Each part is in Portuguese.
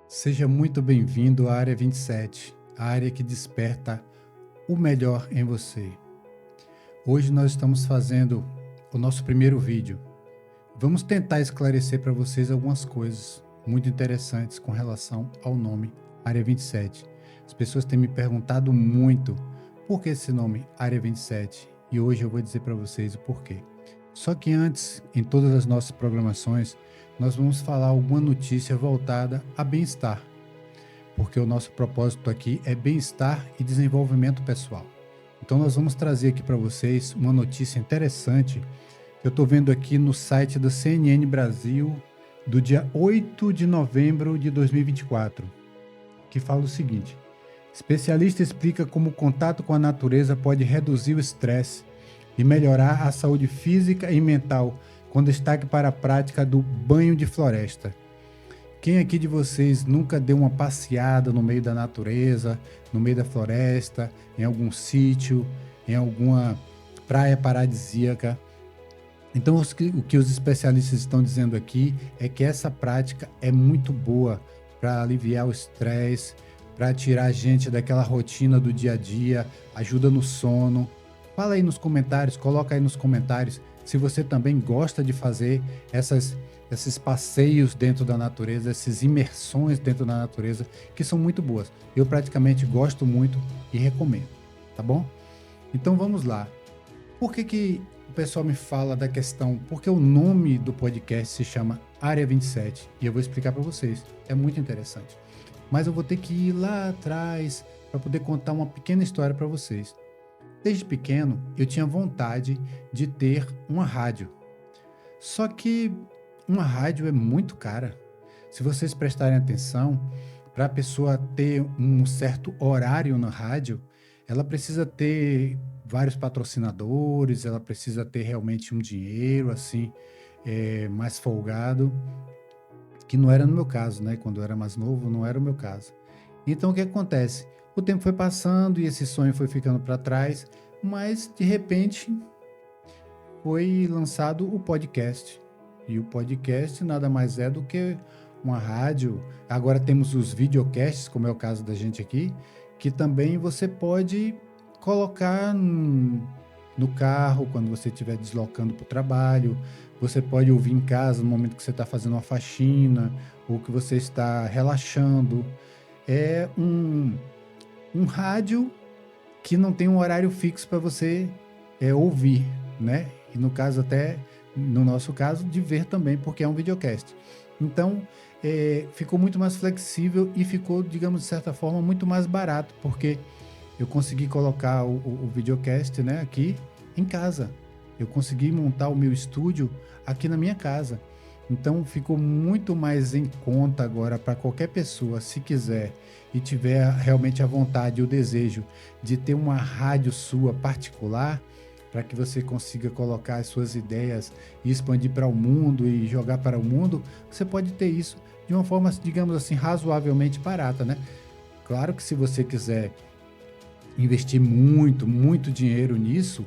Seja muito bem-vindo à Área 27, a área que desperta o melhor em você. Hoje nós estamos fazendo o nosso primeiro vídeo. Vamos tentar esclarecer para vocês algumas coisas muito interessantes com relação ao nome Área 27. As pessoas têm me perguntado muito por que esse nome Área 27 e hoje eu vou dizer para vocês o porquê. Só que antes, em todas as nossas programações, nós vamos falar alguma notícia voltada a bem-estar, porque o nosso propósito aqui é bem-estar e desenvolvimento pessoal. Então nós vamos trazer aqui para vocês uma notícia interessante que eu estou vendo aqui no site da CNN Brasil do dia 8 de novembro de 2024, que fala o seguinte: especialista explica como o contato com a natureza pode reduzir o estresse e melhorar a saúde física e mental, com destaque para a prática do banho de floresta. Quem aqui de vocês nunca deu uma passeada no meio da natureza, no meio da floresta, em algum sítio, em alguma praia paradisíaca? Então, o que os especialistas estão dizendo aqui é que essa prática é muito boa para aliviar o estresse, para tirar a gente daquela rotina do dia a dia, ajuda no sono. Fala aí nos comentários, coloca aí nos comentários se você também gosta de fazer esses passeios dentro da natureza, essas imersões dentro da natureza, que são muito boas. Eu praticamente gosto muito e recomendo, tá bom? Então vamos lá. Por que o pessoal me fala da questão? Porque o nome do podcast se chama Área 27 e eu vou explicar para vocês. É muito interessante. Mas eu vou ter que ir lá atrás para poder contar uma pequena história para vocês. Desde pequeno, eu tinha vontade de ter uma rádio. Só que uma rádio é muito cara. Se vocês prestarem atenção, para a pessoa ter um certo horário na rádio, ela precisa ter vários patrocinadores, ela precisa ter realmente um dinheiro assim, mais folgado, que não era no meu caso, né? Quando eu era mais novo, não era o meu caso. Então o que acontece? O tempo foi passando e esse sonho foi ficando para trás, mas de repente foi lançado o podcast. E o podcast nada mais é do que uma rádio. Agora temos os videocasts, como é o caso da gente aqui, que também você pode colocar no carro quando você estiver deslocando para o trabalho. Você pode ouvir em casa no momento que você está fazendo uma faxina ou que você está relaxando. É um rádio que não tem um horário fixo para você ouvir, né? E no caso até, no nosso caso, de ver também, porque é um videocast. Então, ficou muito mais flexível e ficou, digamos, de certa forma, muito mais barato, porque eu consegui colocar o videocast, né, aqui em casa. Eu consegui montar o meu estúdio aqui na minha casa. Então ficou muito mais em conta agora para qualquer pessoa, se quiser e tiver realmente a vontade e o desejo de ter uma rádio sua particular, para que você consiga colocar as suas ideias e expandir para o mundo e jogar para o mundo, você pode ter isso de uma forma, digamos assim, razoavelmente barata, né? Claro que se você quiser investir muito dinheiro nisso,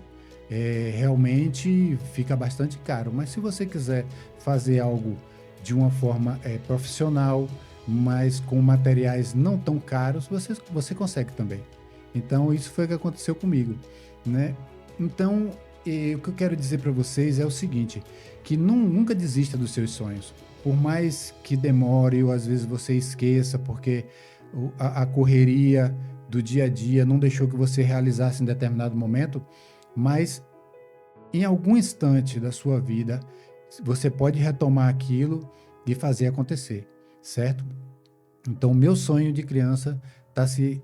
realmente fica bastante caro. Mas se você quiser fazer algo de uma forma profissional, mas com materiais não tão caros, você consegue também. Então, isso foi o que aconteceu comigo, né? Então, o que eu quero dizer para vocês é o seguinte, que nunca desista dos seus sonhos. Por mais que demore ou às vezes você esqueça, porque a correria do dia a dia não deixou que você realizasse em determinado momento, mas em algum instante da sua vida, você pode retomar aquilo e fazer acontecer, certo? Então, o meu sonho de criança está se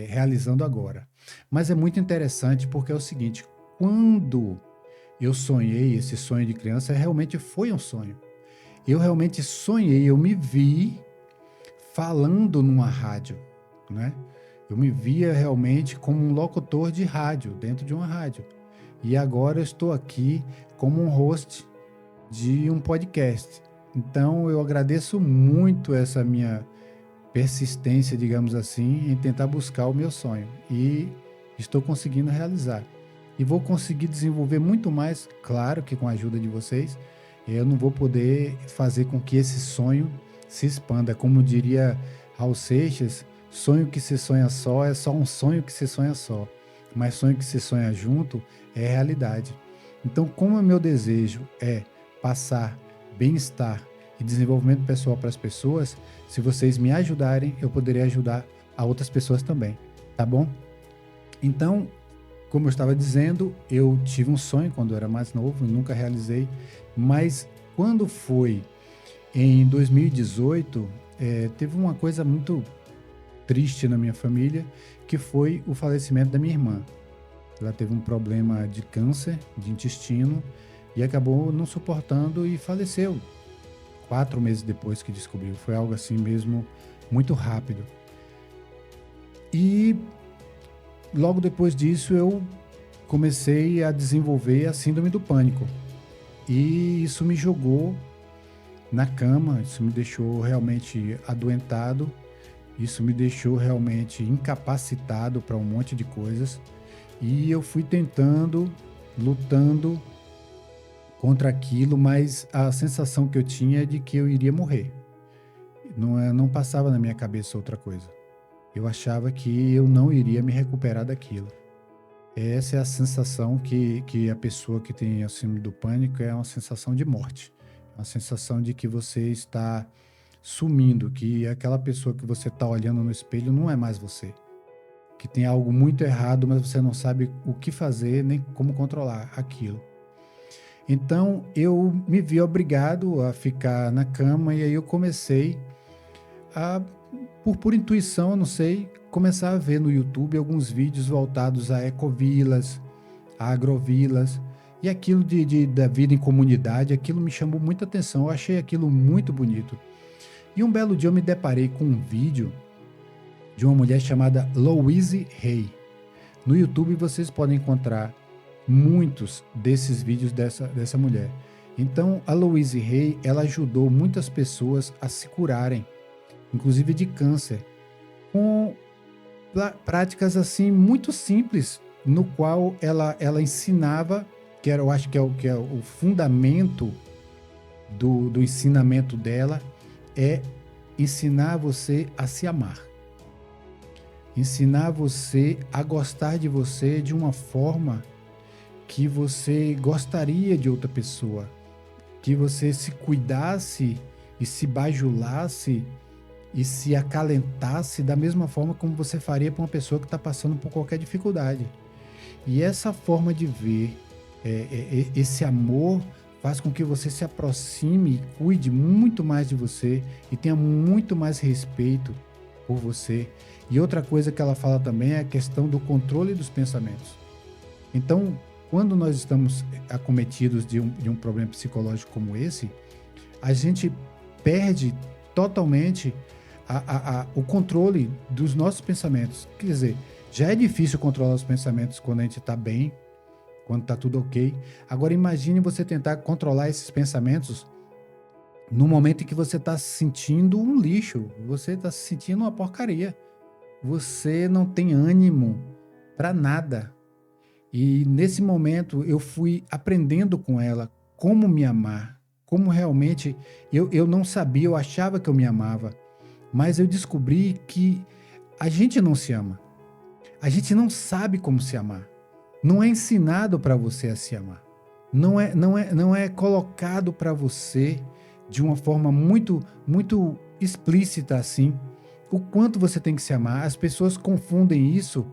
realizando agora. Mas é muito interessante porque é o seguinte, quando eu sonhei esse sonho de criança, realmente foi um sonho. Eu realmente sonhei, eu me vi falando numa rádio, né? Eu me via realmente como um locutor de rádio, dentro de uma rádio. E agora eu estou aqui como um host de um podcast. Então eu agradeço muito essa minha persistência, digamos assim, em tentar buscar o meu sonho. E estou conseguindo realizar. E vou conseguir desenvolver muito mais, claro que com a ajuda de vocês. Eu não vou poder fazer com que esse sonho se expanda. Como diria Raul Seixas, sonho que se sonha só é só um sonho que se sonha só, mas sonho que se sonha junto é realidade. Então, como o meu desejo é passar bem-estar e desenvolvimento pessoal para as pessoas, se vocês me ajudarem, eu poderei ajudar a outras pessoas também, tá bom? Então, como eu estava dizendo, eu tive um sonho quando eu era mais novo, nunca realizei, mas quando foi em 2018, teve uma coisa muito triste na minha família, que foi o falecimento da minha irmã. Ela teve um problema de câncer de intestino e acabou não suportando e faleceu 4 meses depois que descobriu. Foi algo assim mesmo, muito rápido. E logo depois disso eu comecei a desenvolver a síndrome do pânico. E isso me jogou na cama, isso me deixou realmente adoentado, isso me deixou realmente incapacitado para um monte de coisas. E eu fui tentando, lutando contra aquilo, mas a sensação que eu tinha é de que eu iria morrer. Não passava na minha cabeça outra coisa. Eu achava que eu não iria me recuperar daquilo. Essa é a sensação que a pessoa que tem a síndrome do pânico é uma sensação de morte. Uma sensação de que você está sumindo, que aquela pessoa que você está olhando no espelho não é mais você. Que tem algo muito errado, mas você não sabe o que fazer nem como controlar aquilo. Então, eu me vi obrigado a ficar na cama e aí eu comecei a, por intuição, não sei, começar a ver no YouTube alguns vídeos voltados a ecovilas, a agrovilas, e aquilo da vida em comunidade, aquilo me chamou muita atenção, eu achei aquilo muito bonito. E um belo dia eu me deparei com um vídeo de uma mulher chamada Louise Hay. No YouTube vocês podem encontrar muitos desses vídeos dessa mulher. Então, a Louise Hay, ela ajudou muitas pessoas a se curarem, inclusive de câncer, com práticas assim muito simples, no qual ela ensinava, eu acho que é o fundamento do ensinamento dela, é ensinar você a se amar. Ensinar você a gostar de você de uma forma que você gostaria de outra pessoa, que você se cuidasse e se bajulasse e se acalentasse da mesma forma como você faria para uma pessoa que está passando por qualquer dificuldade. E essa forma de ver, esse amor, faz com que você se aproxime e cuide muito mais de você e tenha muito mais respeito por você. E outra coisa que ela fala também é a questão do controle dos pensamentos. Então, quando nós estamos acometidos de um problema psicológico como esse, a gente perde totalmente o controle dos nossos pensamentos. Quer dizer, já é difícil controlar os pensamentos quando a gente está bem, quando está tudo ok. Agora imagine você tentar controlar esses pensamentos no momento em que você está se sentindo um lixo, você está se sentindo uma porcaria. Você não tem ânimo para nada. E nesse momento eu fui aprendendo com ela como me amar, como realmente eu não sabia, eu achava que eu me amava, mas eu descobri que a gente não se ama. A gente não sabe como se amar. Não é ensinado para você a se amar. Não é colocado para você de uma forma muito, muito explícita assim, o quanto você tem que se amar. As pessoas confundem isso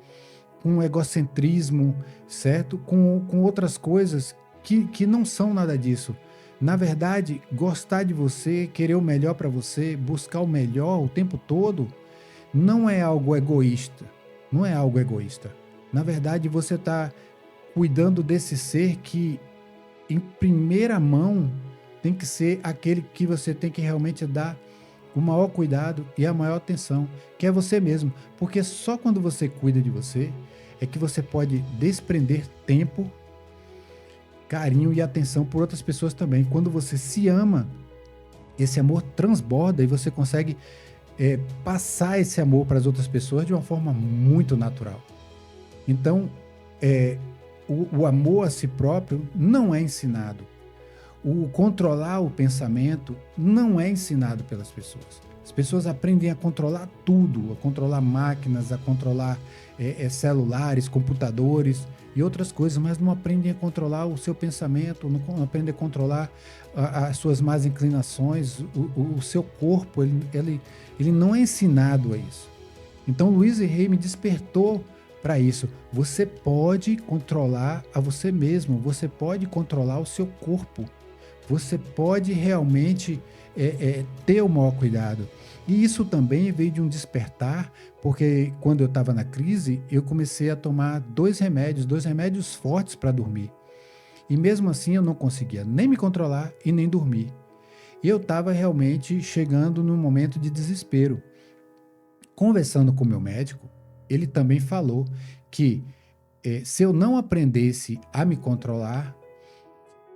com egocentrismo, certo? Com outras coisas que não são nada disso. Na verdade, gostar de você, querer o melhor para você, buscar o melhor o tempo todo, não é algo egoísta. Não é algo egoísta. Na verdade, você está cuidando desse ser que, em primeira mão, tem que ser aquele que você tem que realmente dar o maior cuidado e a maior atenção, que é você mesmo. Porque só quando você cuida de você é que você pode desprender tempo, carinho e atenção por outras pessoas também. Quando você se ama, esse amor transborda e você consegue passar esse amor para as outras pessoas de uma forma muito natural. Então, o amor a si próprio não é ensinado. O controlar o pensamento não é ensinado pelas pessoas. As pessoas aprendem a controlar tudo, a controlar máquinas, a controlar celulares, computadores e outras coisas, mas não aprendem a controlar o seu pensamento, não aprendem a controlar as suas más inclinações, o seu corpo, ele não é ensinado a isso. Então, Louise Hay me despertou para isso. Você pode controlar a você mesmo, você pode controlar o seu corpo, você pode realmente ter o maior cuidado. E isso também veio de um despertar, porque quando eu estava na crise, eu comecei a tomar dois remédios fortes para dormir. E mesmo assim eu não conseguia nem me controlar e nem dormir. E eu estava realmente chegando num momento de desespero. Conversando com o meu médico, ele também falou que se eu não aprendesse a me controlar,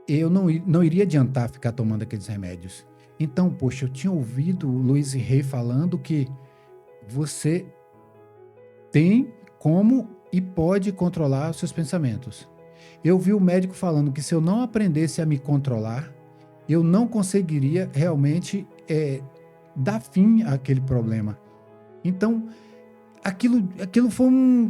eu não iria adiantar ficar tomando aqueles remédios. Então, poxa, eu tinha ouvido o Louise Hay falando que você tem como e pode controlar os seus pensamentos. Eu vi o médico falando que se eu não aprendesse a me controlar, eu não conseguiria realmente dar fim àquele problema. Então, aquilo foi um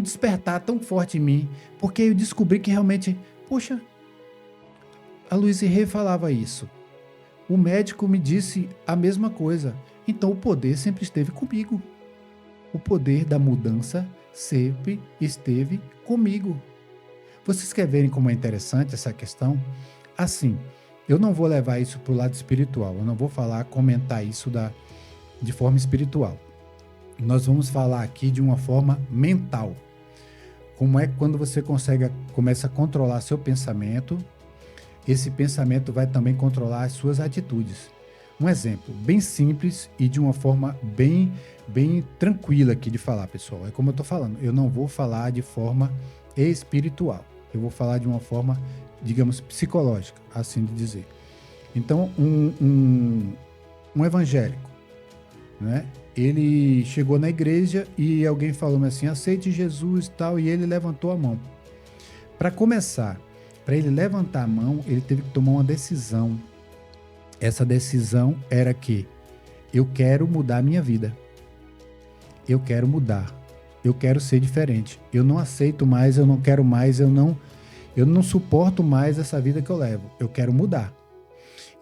despertar tão forte em mim, porque eu descobri que realmente, poxa, a Louise Hay falava isso. O médico me disse a mesma coisa. Então o poder sempre esteve comigo. O poder da mudança sempre esteve comigo. Vocês querem verem como é interessante essa questão? Assim, eu não vou levar isso para o lado espiritual. Eu não vou comentar isso de forma espiritual. Nós vamos falar aqui de uma forma mental. Como é que quando você começa a controlar seu pensamento, esse pensamento vai também controlar as suas atitudes. Um exemplo bem simples e de uma forma bem tranquila aqui de falar, pessoal. É como eu estou falando, eu não vou falar de forma espiritual. Eu vou falar de uma forma, digamos, psicológica, assim de dizer. Então, um evangélico, né? Ele chegou na igreja e alguém falou assim, aceite Jesus e tal, e ele levantou a mão. Para começar, para ele levantar a mão, ele teve que tomar uma decisão. Essa decisão era que eu quero mudar a minha vida. Eu quero mudar. Eu quero ser diferente. Eu não aceito mais, eu não quero mais, eu não suporto mais essa vida que eu levo. Eu quero mudar.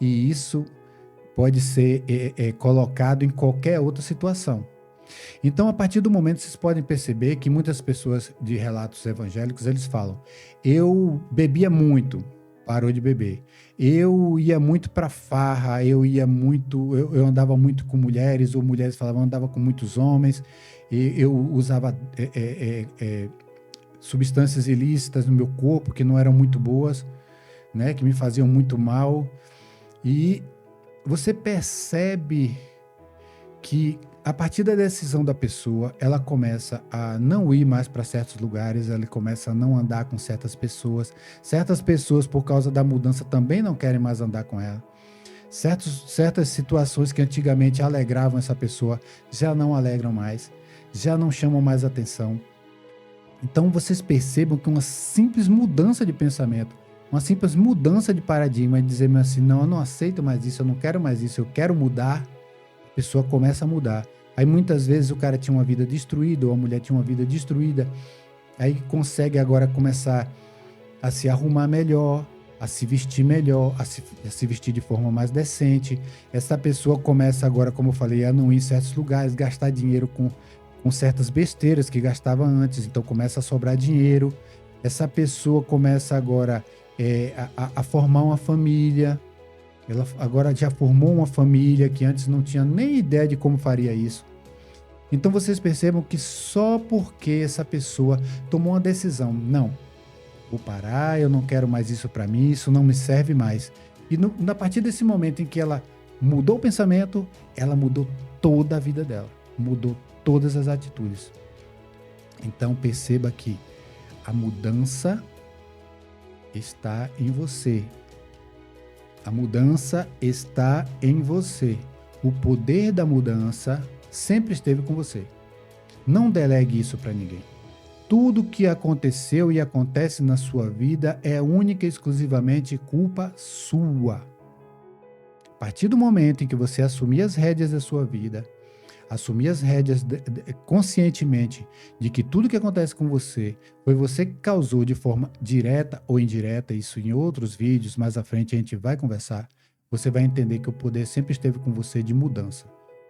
E isso pode ser colocado em qualquer outra situação. Então, a partir do momento, vocês podem perceber que muitas pessoas de relatos evangélicos, eles falam, eu bebia muito, parou de beber. Eu ia muito para farra, eu andava muito com mulheres, ou mulheres falavam, eu andava com muitos homens, eu usava substâncias ilícitas no meu corpo, que não eram muito boas, né, que me faziam muito mal. E você percebe que a partir da decisão da pessoa, ela começa a não ir mais para certos lugares, ela começa a não andar com certas pessoas. Certas pessoas, por causa da mudança, também não querem mais andar com ela. Certas situações que antigamente alegravam essa pessoa, já não alegram mais, já não chamam mais atenção. Então vocês percebam que uma simples mudança de pensamento, uma simples mudança de paradigma, de dizer assim, não, eu não aceito mais isso, eu não quero mais isso, eu quero mudar, a pessoa começa a mudar. Aí muitas vezes o cara tinha uma vida destruída, ou a mulher tinha uma vida destruída, aí consegue agora começar a se arrumar melhor, a se vestir melhor, a se vestir de forma mais decente. Essa pessoa começa agora, como eu falei, a não ir em certos lugares, gastar dinheiro com certas besteiras que gastava antes, então começa a sobrar dinheiro. Essa pessoa começa agora a formar uma família. Ela agora já formou uma família que antes não tinha nem ideia de como faria isso. Então vocês percebam que só porque essa pessoa tomou uma decisão, não, vou parar, eu não quero mais isso para mim, isso não me serve mais. E a partir desse momento em que ela mudou o pensamento, ela mudou toda a vida dela, mudou todas as atitudes. Então perceba que a mudança está em você. A mudança está em você. O poder da mudança sempre esteve com você. Não delegue isso para ninguém. tudo que aconteceu e acontece na sua vida é única e exclusivamente culpa sua. A partir do momento em que você assumir as rédeas da sua vida, assumir as rédeas conscientemente de que tudo que acontece com você foi você que causou de forma direta ou indireta, isso em outros vídeos, mais à frente a gente vai conversar, você vai entender que o poder sempre esteve com você de mudança,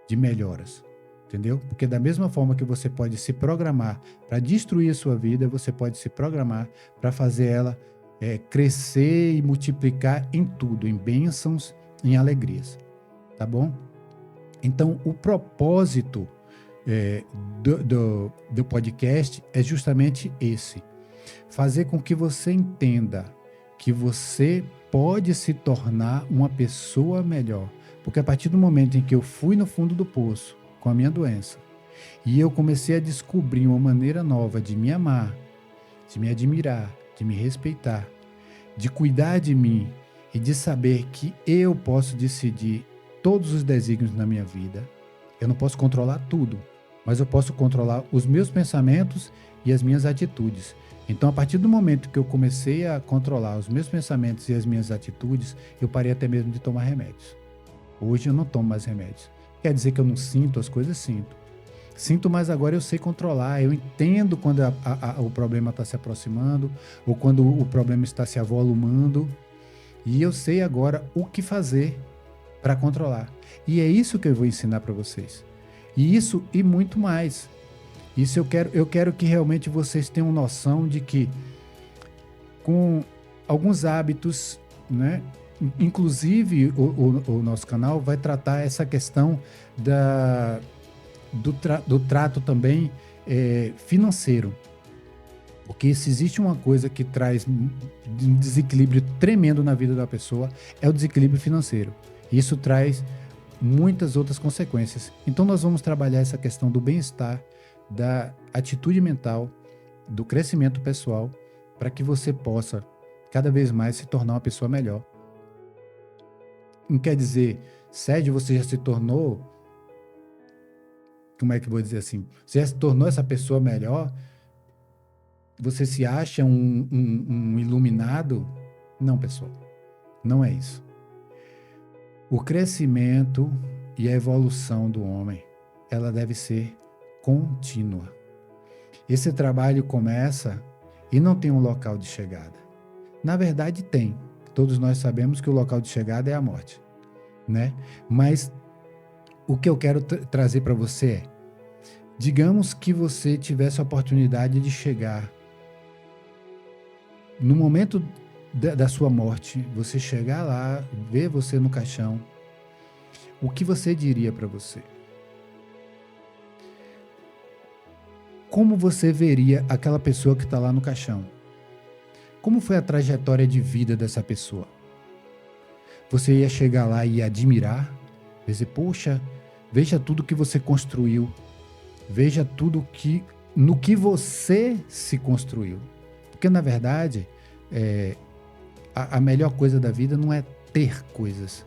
de melhoras, entendeu? Porque da mesma forma que você pode se programar para destruir a sua vida, você pode se programar para fazer ela crescer e multiplicar em tudo, em bênçãos, em alegrias, tá bom? Então, o propósito do podcast é justamente esse: fazer com que você entenda que você pode se tornar uma pessoa melhor. Porque a partir do momento em que eu fui no fundo do poço com a minha doença e eu comecei a descobrir uma maneira nova de me amar, de me admirar, de me respeitar, de cuidar de mim e de saber que eu posso decidir todos os desígnios na minha vida. Eu não posso controlar tudo, mas eu posso controlar os meus pensamentos e as minhas atitudes. Então, a partir do momento que eu comecei a controlar os meus pensamentos e as minhas atitudes, eu parei até mesmo de tomar remédios. Hoje eu não tomo mais remédios. Quer dizer que eu não sinto as coisas? Sinto. Sinto, mas agora eu sei controlar. Eu entendo quando o problema está se aproximando ou quando o problema está se avolumando. E eu sei agora o que fazer para controlar. E é isso que eu vou ensinar para vocês. E isso e muito mais. Isso eu quero que realmente vocês tenham noção de que com alguns hábitos, né? Inclusive o nosso canal vai tratar essa questão do trato também financeiro. Porque se existe uma coisa que traz um desequilíbrio tremendo na vida da pessoa, é o desequilíbrio financeiro. Isso traz muitas outras consequências. Então nós vamos trabalhar essa questão do bem-estar, da atitude mental, do crescimento pessoal, para que você possa cada vez mais se tornar uma pessoa melhor. Não quer dizer, Sérgio, você já se tornou, como é que eu vou dizer assim, você já se tornou essa pessoa melhor? Você se acha um iluminado? Não, pessoal, não é isso. O crescimento e a evolução do homem, ela deve ser contínua. Esse trabalho começa e não tem um local de chegada. Na verdade, tem. Todos nós sabemos que o local de chegada é a morte, né? Mas o que eu quero trazer para você é, digamos que você tivesse a oportunidade de chegar no momento da sua morte, você chegar lá, ver você no caixão, o que você diria para você? Como você veria aquela pessoa que está lá no caixão? Como foi a trajetória de vida dessa pessoa? Você ia chegar lá e admirar, dizer, poxa, veja tudo que você construiu, veja tudo no que você se construiu. Porque, na verdade, a melhor coisa da vida não é ter coisas.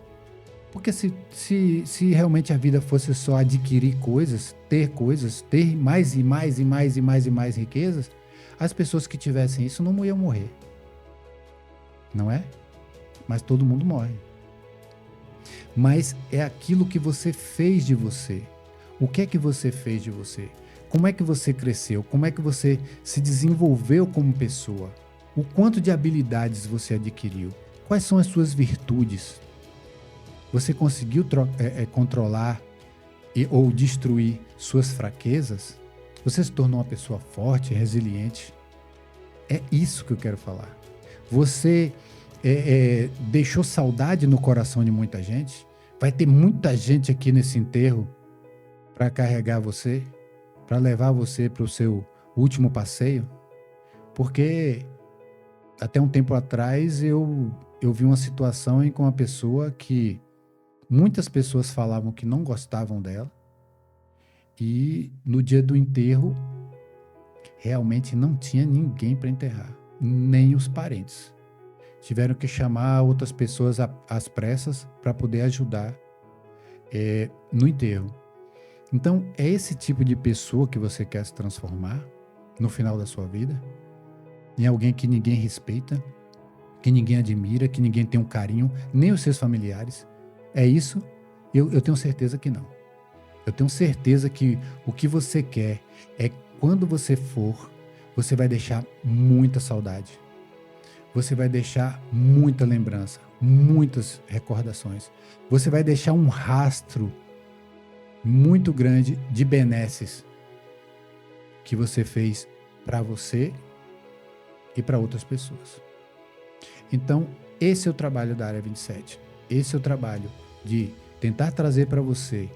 Porque se realmente a vida fosse só adquirir coisas, ter mais e mais e mais e mais e mais riquezas, as pessoas que tivessem isso não iam morrer. Não é? Mas todo mundo morre. Mas é aquilo que você fez de você. O que é que você fez de você? Como é que você cresceu? Como é que você se desenvolveu como pessoa? O quanto de habilidades você adquiriu? Quais são as suas virtudes? Você conseguiu controlar ou destruir suas fraquezas? Você se tornou uma pessoa forte, resiliente? É isso que eu quero falar. Você deixou saudade no coração de muita gente? Vai ter muita gente aqui nesse enterro para carregar você, para levar você para o seu último passeio? Porque até um tempo atrás eu vi uma situação em que uma pessoa que muitas pessoas falavam que não gostavam dela e no dia do enterro realmente não tinha ninguém para enterrar, nem os parentes. Tiveram que chamar outras pessoas às pressas para poder ajudar no enterro. Então, é esse tipo de pessoa que você quer se transformar? no final da sua vida? Em alguém que ninguém respeita, que ninguém admira, que ninguém tem um carinho, nem os seus familiares? É isso? Eu tenho certeza que não. Eu tenho certeza que o que você quer é quando você for, você vai deixar muita saudade. Você vai deixar muita lembrança, muitas recordações. Você vai deixar um rastro muito grande de benesses que você fez para você e para outras pessoas. Então, esse é o trabalho da Área 27. Esse é o trabalho de tentar trazer para você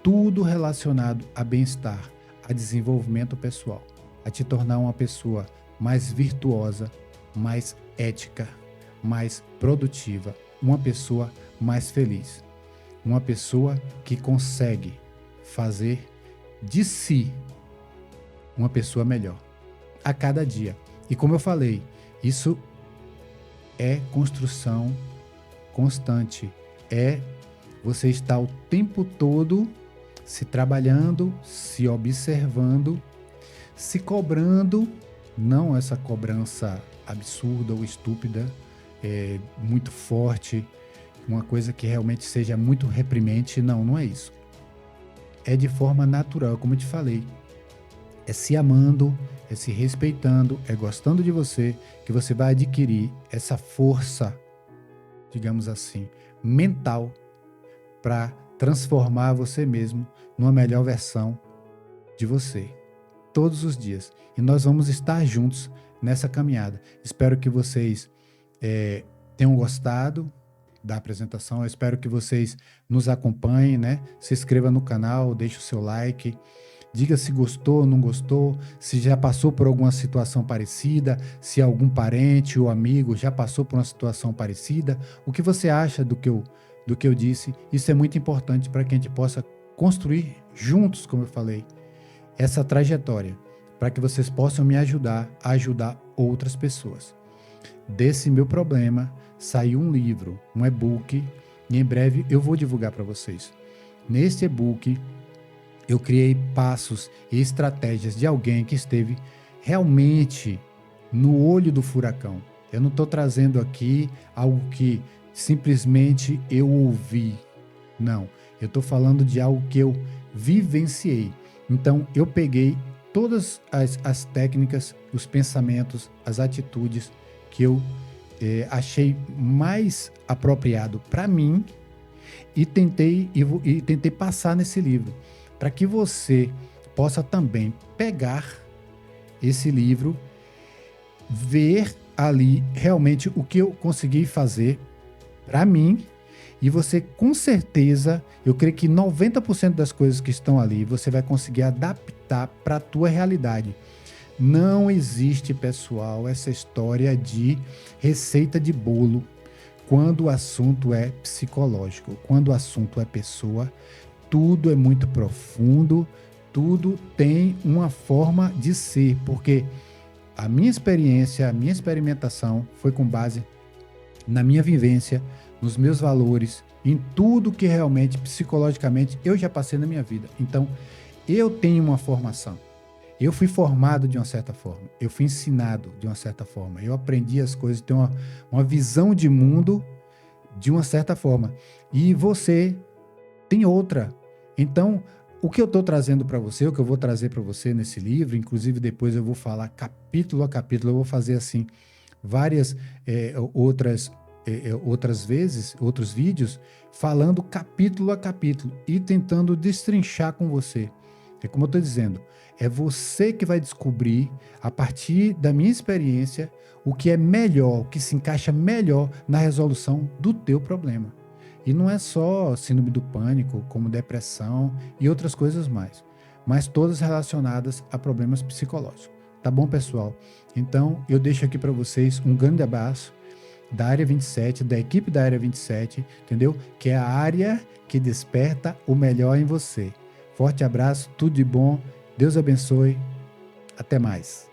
tudo relacionado a bem-estar, a desenvolvimento pessoal, a te tornar uma pessoa mais virtuosa, mais ética, mais produtiva, uma pessoa mais feliz, uma pessoa que consegue fazer de si uma pessoa melhor a cada dia. E como eu falei, isso é construção constante, é você estar o tempo todo se trabalhando, se observando, se cobrando, não essa cobrança absurda ou estúpida, muito forte, uma coisa que realmente seja muito reprimente, não é isso. É de forma natural, como eu te falei, é se amando, é se respeitando, é gostando de você, que você vai adquirir essa força, digamos assim, mental, para transformar você mesmo numa melhor versão de você, todos os dias. E nós vamos estar juntos nessa caminhada. Espero que vocês tenham gostado da apresentação. Eu espero que vocês nos acompanhem, né? Se inscreva no canal, deixe o seu like. Diga se gostou ou não gostou, se já passou por alguma situação parecida, se algum parente ou amigo já passou por uma situação parecida. O que você acha do que eu disse? Isso é muito importante para que a gente possa construir juntos, como eu falei, essa trajetória, para que vocês possam me ajudar a ajudar outras pessoas. Desse meu problema saiu um livro, um e-book, e em breve eu vou divulgar para vocês. Nesse e-book, eu criei passos e estratégias de alguém que esteve realmente no olho do furacão. Eu não estou trazendo aqui algo que simplesmente eu ouvi. Não, eu estou falando de algo que eu vivenciei. Então, eu peguei todas as técnicas, os pensamentos, as atitudes que eu achei mais apropriado para mim e tentei passar nesse livro, para que você possa também pegar esse livro, ver ali realmente o que eu consegui fazer para mim, e você com certeza, eu creio que 90% das coisas que estão ali, você vai conseguir adaptar para a tua realidade. Não existe, pessoal, essa história de receita de bolo quando o assunto é psicológico, quando o assunto é pessoa. Tudo é muito profundo, tudo tem uma forma de ser, porque a minha experiência, a minha experimentação foi com base na minha vivência, nos meus valores, em tudo que realmente, psicologicamente, eu já passei na minha vida. Então, eu tenho uma formação. Eu fui formado de uma certa forma, eu fui ensinado de uma certa forma, eu aprendi as coisas, tenho uma visão de mundo de uma certa forma. E você tem outra. Então, o que eu estou trazendo para você, o que eu vou trazer para você nesse livro, inclusive depois eu vou falar capítulo a capítulo, eu vou fazer assim várias outras vezes, outros vídeos, falando capítulo a capítulo e tentando destrinchar com você. É como eu estou dizendo, é você que vai descobrir, a partir da minha experiência, o que é melhor, o que se encaixa melhor na resolução do teu problema. E não é só síndrome do pânico, como depressão e outras coisas mais, mas todas relacionadas a problemas psicológicos. Tá bom, pessoal? Então, eu deixo aqui para vocês um grande abraço da Área 27, da equipe da Área 27, entendeu? Que é a área que desperta o melhor em você. Forte abraço, tudo de bom, Deus abençoe, até mais.